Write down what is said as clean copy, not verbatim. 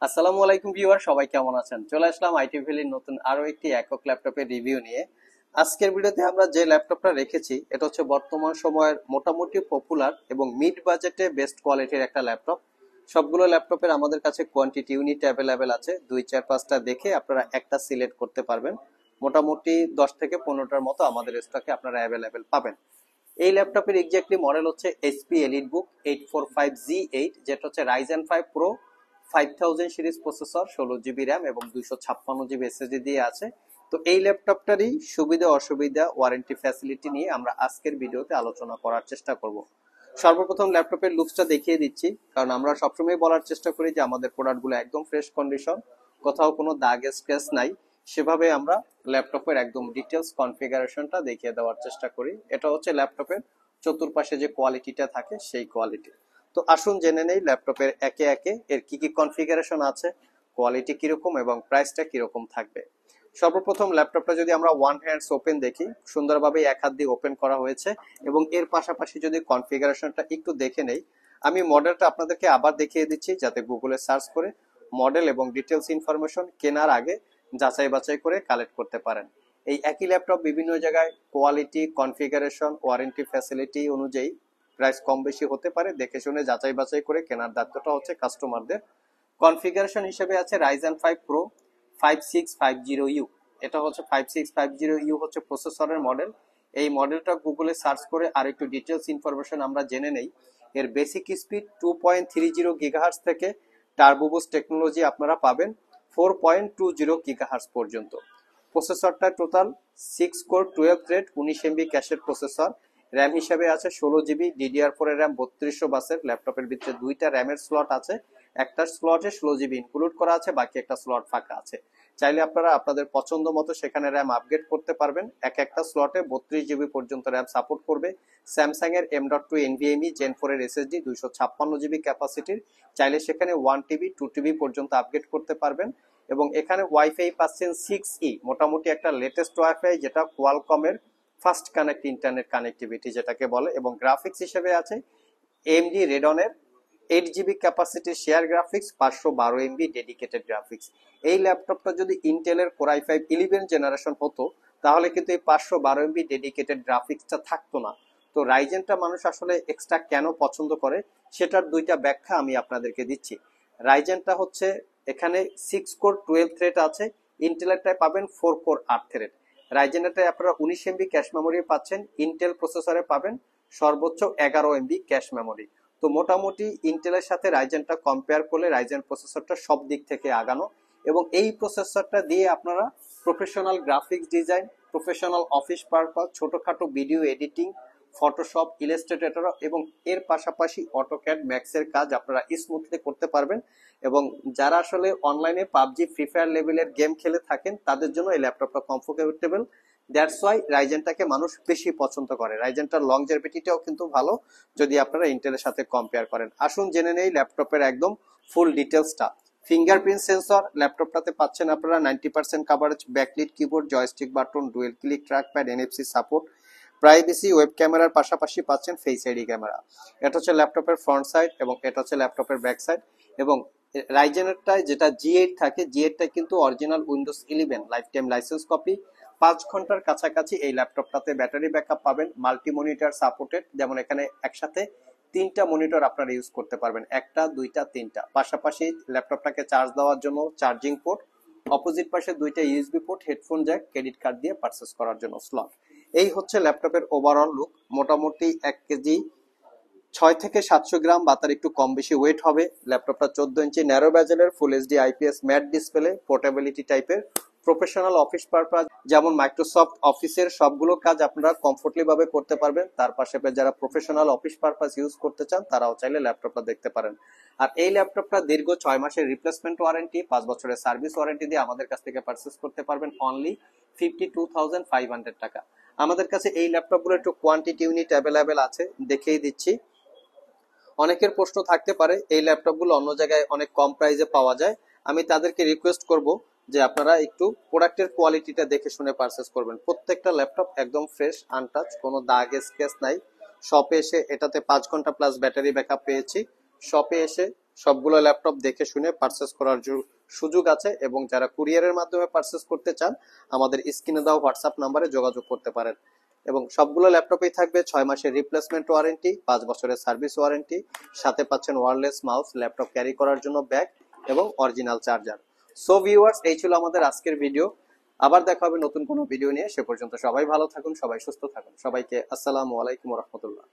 আসসালামু আলাইকুম ভিউয়ার, সবাই কেমন আছেন? চলে আসলাম আইটি ভ্যালির নতুন আরো একটি একক ল্যাপটপের রিভিউ নিয়ে। আজকের ভিডিওতে আমরা যে ল্যাপটপটা রেখেছি এটা হচ্ছে বর্তমান সময়ের মোটামুটি পপুলার এবং মিড বাজেটে বেস্ট কোয়ালিটির একটা ল্যাপটপ। সবগুলো ল্যাপটপের আমাদের কাছে কোয়ান্টিটি ইউনিট অ্যাভেলেবেল আছে, 2 4 5টা দেখে আপনারা একটা সিলেক্ট করতে পারবেন। মোটামুটি 10 থেকে 15টার মতো আমাদের স্টকে আপনারা অ্যাভেলেবেল পাবেন। এই ল্যাপটপের এক্স্যাক্টলি মডেল হচ্ছে এইচপি এলিটবুক 845G8, যেটা হচ্ছে Ryzen 5 pro 5000 series processor, 16 GB RAM এবং 256 জিবি এসএসডি দিয়ে আছে। তো এই ল্যাপটপটারই সুবিধা অসুবিধা, ওয়ারেন্টি ফ্যাসিলিটি নিয়ে আমরা আজকের ভিডিওতে আলোচনা করার চেষ্টা করব। সর্বপ্রথম ল্যাপটপের লুকসটা দেখিয়ে দিচ্ছি, কারণ আমরা সবসময় বলার চেষ্টা করি যে আমাদের প্রোডাক্টগুলো একদম ফ্রেশ কন্ডিশন, কোথাও কোনো দাগ স্ক্র্যাচ নাই। সেভাবে আমরা ল্যাপটপের একদম ডিটেলস কনফিগারেশনটা দেখিয়ে দেওয়ার চেষ্টা করি। এটা হচ্ছে ল্যাপটপের চতুর্পাশে যে কোয়ালিটিটা থাকে সেই কোয়ালিটি। তো আসুন জেনে নেই ল্যাপটপের একে একে এর কি কি কনফিগারেশন আছে, কোয়ালিটি কিরকম এবং প্রাইসটা কিরকম থাকবে। সর্বপ্রথম ল্যাপটপটা যদি আমরা ওয়ান হ্যান্ডস ওপেন দেখি, সুন্দরভাবে এক হাত দিয়ে ওপেন করা হয়েছে এবং এর পাশাপাশি যদি কনফিগারেশনটা একটু দেখে নেই, আমি মডেলটা আপনাদেরকে আবার দেখিয়ে দিচ্ছি যাতে গুগলে সার্চ করে মডেল এবং ডিটেলস ইনফরমেশন কেনার আগে যাচাই বাছাই করে কালেক্ট করতে পারেন। এই একই ল্যাপটপ বিভিন্ন জায়গায় কোয়ালিটি, কনফিগারেশন, ওয়ারেন্টি ফ্যাসিলিটি অনুযায়ী প্রাইস কম বেশি হতে পারে, দেখে শুনে যাচাই বাছাই করে কেনার দায়িত্বটা হচ্ছে কাস্টমারদের। কনফিগারেশন হিসেবে আছে রাইজেন 5 প্রো 5650U। এটা হচ্ছে 5650U হচ্ছে প্রসেসরের মডেল। এই মডেলটা গুগলে সার্চ করে আর একটু ডিটেলস ইনফরমেশন আমরা জেনে নেই। এর বেসিক স্পিড 2.30 গিগাহার্টজ থেকে টার্বো বুস্ট টেকনোলজি আপনারা পাবেন 4.20 গিগাহার্টজ পর্যন্ত। প্রসেসরটা টোটাল 6 কোর 12 থ্রেড 19 MB ক্যাশের প্রসেসর। র্যাম হিসেবে আছে 16 জিবি, DDR4 এর র্যাম 3200 বাসের। ল্যাপটপের ভিতরে দুইটা র্যামের স্লট আছে, একটা স্লটে 16 জিবি ইনক্লুড করা আছে, বাকি একটা স্লট ফাঁকা আছে। চাইলে আপনারা আপনাদের পছন্দ মতো সেখানে র্যাম আপগ্রেড করতে পারবেন। এক একটা স্লটে 32 জিবি পর্যন্ত র্যাম সাপোর্ট করবে। স্যামসাং এর M.2 NVMe Gen 4 এর SSD 256 জিবি ক্যাপাসিটির, চাইলে সেখানে 1 TB 2 TB পর্যন্ত আপগ্রেড করতে পারবেন। এবং এখানে ওয়াইফাই পাচ্ছেন 6E, মোটামুটি একটা লেটেস্ট ওয়াইফাই, যেটা কোয়ালকমের ফাস্ট কানেক্ট ইন্টারনেট কানেক্টিভিটি যেটাকে বলে। এবং গ্রাফিক্স হিসেবে আছে AMD রেডনের 8 GB capacity share graphics, 512 MB dedicated graphics. এই ল্যাপটপটা যদি ইন্টেলের Core i5 11 জেনারেশন হতো তাহলে কিন্তু এই 512 MB ডেডিকেটেড গ্রাফিক্সটা থাকতো না। তো রাইজেনটা মানুষ আসলে এক্সট্রা কেন পছন্দ করে সেটার দুইটা ব্যাখ্যা আমি আপনাদেরকে দিচ্ছি। রাইজেনটা হচ্ছে এখানে 6 কোর 12 থ্রেড আছে, ইন্টেলেরটায় পাবেন 4 কোর 8 থ্রেড। রাইজেনেরটায় আপনারা 19 MB ক্যাশ মেমোরি পাচ্ছেন, ইন্টেল প্রসেসরে পাবেন সর্বোচ্চ 11 MB ক্যাশ মেমোরি। তো মোটামুটি ইন্টেলের সাথে রাইজেনটা কম্পেয়ার করলে রাইজেন প্রসেসরটা সব দিক থেকে আগানো। এবং এই প্রসেসরটা দিয়ে আপনারা professional graphics design, professional office purpose, ছোটখাটো ভিডিও এডিটিং, ফটোশপ, ইলাস্ট্রেটর এবং এর পাশাপাশি অটোক্যাড ম্যাক্সের কাজ আপনারা স্মুথলি করতে পারবেন। এবং যারা আসলে অনলাইনে পাবজি, ফ্রি ফায়ার লেভেলের গেম খেলে থাকেন তাদের জন্য এই ল্যাপটপটা কমফোর্টেবল। দ্যাটস ওয়াই রাইজেনটাকে মানুষ বেশি পছন্দ করে। রাইজেনটার লংজেভিটিটাও কিন্তু ভালো যদি আপনারা ইন্টেলের সাথে কম্পেয়ার করেন। আসুন জেনে নেই ল্যাপটপের একদম ফুল ডিটেলসটা। ফিঙ্গারপ্রিন্ট সেন্সর ল্যাপটপটাতে পাচ্ছেন আপনারা 90% coverage, backlit keyboard, joystick button, dual click trackpad, NFC support, privacy, web ক্যামেরার পাশাপাশি পাচ্ছেন ফেস আইডি ক্যামেরা। এটা হচ্ছে ল্যাপটপের ফ্রন্ট সাইড এবং এটা হচ্ছে ল্যাপটপের ব্যাক সাইড। এবং রাইজেনেরটায় যেটা G8 থাকে, G8টা কিন্তু original Windows 11 life time licence copy. 5 ঘন্টার কাছাকাছি এই ল্যাপটপটাতে ব্যাটারি ব্যাকআপ পাবেন। মাল্টি মনিটর সাপোর্টেড, যেমন এখানে একসাথে 3টা মনিটর আপনারা ইউজ করতে পারবেন, 1টা 2টা 3টা। পাশাপাশি ল্যাপটপটাকে চার্জ দেওয়ার জন্য চার্জিং পোর্ট, অপোজিট পাশে 2টা USB port, headphone Jack, credit card দিয়ে পারচেস করার জন্য স্লট। এই হচ্ছে ল্যাপটপের ওভারঅল লুক। মোটামুটি 1 কেজি 6 থেকে 700 গ্রাম বা তার একটু কম বেশি ওয়েট হবে। ল্যাপটপটা 14 ইঞ্চি ন্যারো বেজেলের, full HD IPS matte display, portability টাইপের। প্রফেশনাল অফিস পারপাস যেমন মাইক্রোসফট অফিসের সবগুলো কাজ আপনারা কমফোর্টলি ভাবে করতে পারবেন। তার পাশাপাশি যারা প্রফেশনাল অফিস পারপাস ইউজ করতে চান তারাও চাইলে ল্যাপটপটা দেখতে পারেন। আর এই ল্যাপটপটা দীর্ঘ 6 মাসের রিপ্লেসমেন্ট ওয়ারেন্টি, 5 বছরের সার্ভিস ওয়ারেন্টি দিয়ে আমাদের কাছ থেকে পারচেস করতে পারবেন অনলি 52,500 টাকা। আমাদের কাছে এই ল্যাপটপগুলো একটু কোয়ান্টিটি ইউনিট অ্যাভেলেবেল আছে, দেখিয়ে দিচ্ছি। অনেকের প্রশ্ন থাকতে পারে এই ল্যাপটপগুলো অন্য জায়গায় অনেক কম প্রাইসে পাওয়া যায়। আমি তাদেরকে রিকোয়েস্ট করব যে আপনারা একটু প্রোডাক্টের কোয়ালিটিটা দেখে শুনে পারচেস করবেন। প্রত্যেকটা ল্যাপটপ একদম ফ্রেশ, আনটাচ, কোনো দাগ স্ক্র্যাচ নাই। শপে এসে এটাতে 5 ঘন্টা প্লাস ব্যাটারি ব্যাকআপ পেয়েছি। শপে এসে সবগুলো ল্যাপটপ দেখে শুনে পারচেস করার সুযোগ আছে, এবং যারা কুরিয়ারের মাধ্যমে পারচেস করতে চান আমাদের স্ক্রিনে দেওয়া হোয়াটসঅ্যাপ নাম্বারে যোগাযোগ করতে পারেন। এবং সবগুলো ল্যাপটপেই থাকবে 6 মাসের রিপ্লেসমেন্ট ওয়ারেন্টি, 5 বছরের সার্ভিস ওয়ারেন্টি, সাথে পাচ্ছেন ওয়্যারলেস মাউস, ল্যাপটপ ক্যারি করার জন্য ব্যাগ এবং অরিজিনাল চার্জার। সো ভিউয়ার্স, এই ছিল আমাদের আজকের ভিডিও। আবার দেখা হবে নতুন কোনো ভিডিও নিয়ে। সে পর্যন্ত সবাই ভালো থাকুন, সবাই সুস্থ থাকুন। সবাইকে আসসালামু আলাইকুম ওয়া রাহমাতুল্লাহ।